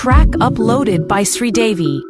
track uploaded by Sridevi.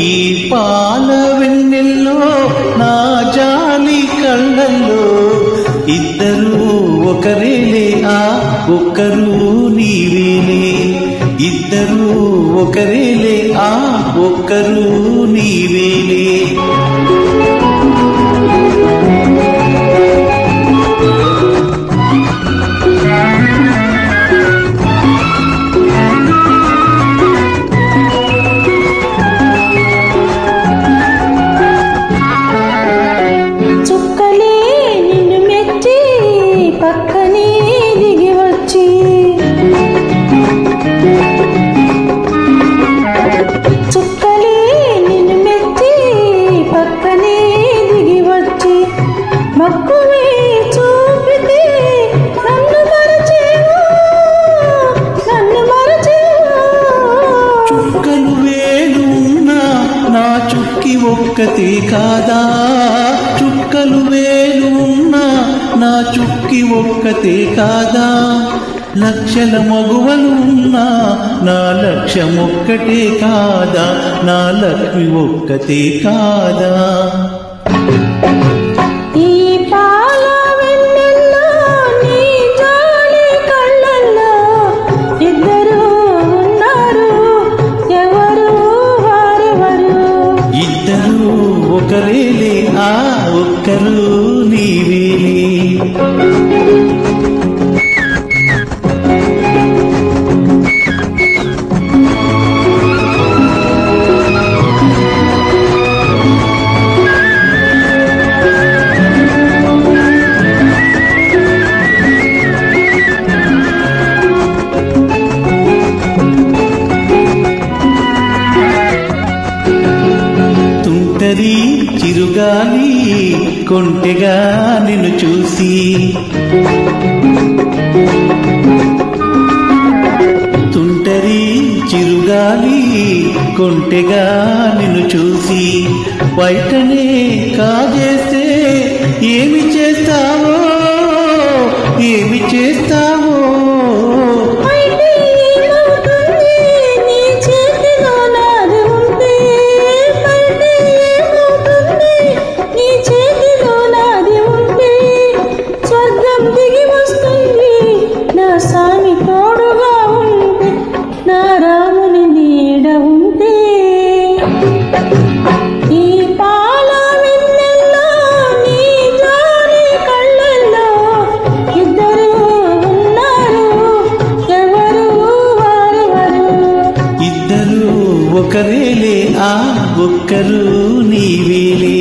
ఈ పాల వెన్నెల్లో నా జాలి కళ్ళల్లో ఇద్దరు ఒకరేలే ఆ ఒక్కరు నీవేలే ఇద్దరు ఒకరేలే ఆ ఒక్కరు నీవేలే ఒక్కతే కాదా చుక్కలు వేలు ఉన్నా నా చుక్కి ఒక్కతే కాదా లక్షల మగువలు ఉన్నా నా లక్ష్యం ఒక్కటే కాదా నా లక్ష్మి ఒక్కతే కాదా ఒకరేలే ఆ ఒక్కరు నీవేలే చిరుగాలి కొంటెగా నిన్ను చూసి తుంటరి చిరుగాలి కొంటెగా నిన్ను చూసి బయటనే కాజేస్తే ఏమి చేస్తావో ఏమి చేస్తావో ఒకరేలే ఆ ఒక్కరు నీవేలే